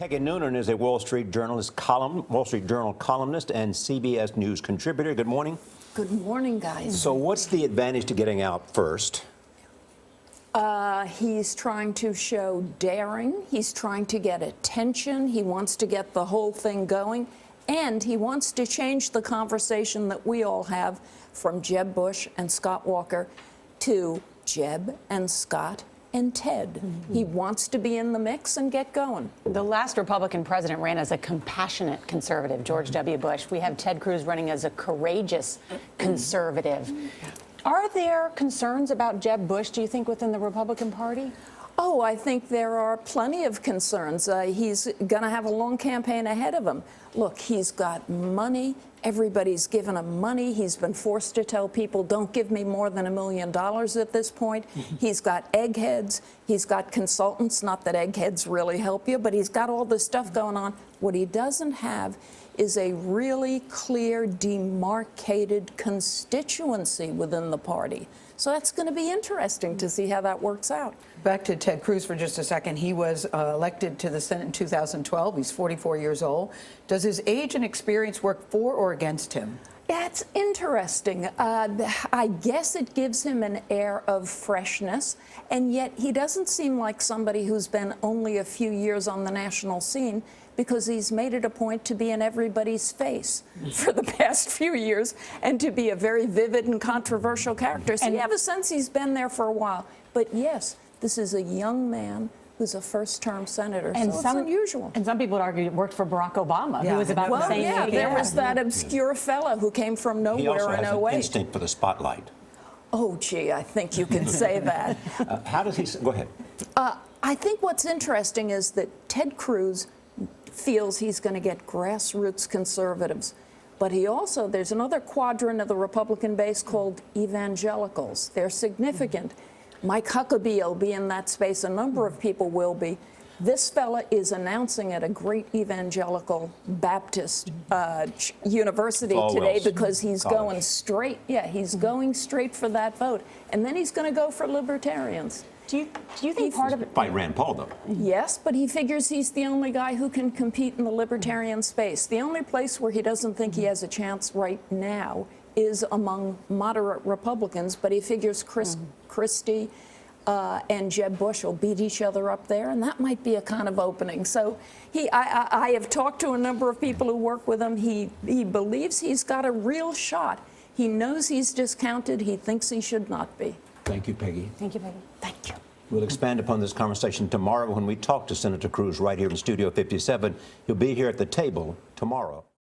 Peggy Noonan is a Wall Street Journal columnist and CBS News contributor. Good morning. Good morning, guys. So what's the advantage to getting out first? He's trying to show daring. He's trying to get attention. He wants to get the whole thing going. And he wants to change the conversation that we all have from Jeb Bush and Scott Walker to Jeb and Scott and Ted. Mm-hmm. He wants to be in the mix and get going. The last Republican president ran as a compassionate conservative, George W. Bush. We have Ted Cruz running as a courageous conservative. Are there concerns about Jeb Bush, do you think, within the Republican Party? Oh, I think there are plenty of concerns. He's going to have a long campaign ahead of him. Look, he's got money. Everybody's given him money. He's been forced to tell people, don't give me more than $1 million at this point. He's got eggheads. He's got consultants. Not that eggheads really help you, but he's got all this stuff going on. What he doesn't have is a really clear, demarcated constituency within the party. So that's going to be interesting to see how that works out. Back to Ted Cruz for just a second. He was elected to the Senate in 2012. He's 44 years old. Does his age and experience work for or against him? That's interesting. I guess it gives him an air of freshness, and yet he doesn't seem like somebody who's been only a few years on the national scene, because he's made it a point to be in everybody's face for the past few years and to be a very vivid and controversial character. So you have a sense he's been there for a while. But yes, this is a young man who's a first-term senator, and so it's unusual. And some people would argue it worked for Barack Obama, who was about the same age. There was that obscure fella who came from nowhere in 08. He also has an instinct for the spotlight. Oh, gee, I think you can say that. How does he... Go ahead. I think what's interesting is that Ted Cruz feels he's going to get grassroots conservatives. But he also, there's another quadrant of the Republican base called evangelicals. They're significant. Mike Huckabee will be in that space. A number of people will be. This fella is announcing at a great evangelical Baptist university today because he's going straight. Yeah, he's going straight for that vote. And then he's going to go for libertarians. Do you think part of it... By Rand Paul, though. Yes, but he figures he's the only guy who can compete in the libertarian space. The only place where he doesn't think he has a chance right now is among moderate Republicans, but he figures Christie and Jeb Bush will beat each other up there, and that might be a kind of opening. So I have talked to a number of people who work with him. He believes he's got a real shot. He knows he's discounted. He thinks he should not be. Thank you, Peggy. Thank you, Peggy. Thank you. We'll expand upon this conversation tomorrow when we talk to Senator Cruz right here in Studio 57. He'll be here at the table tomorrow.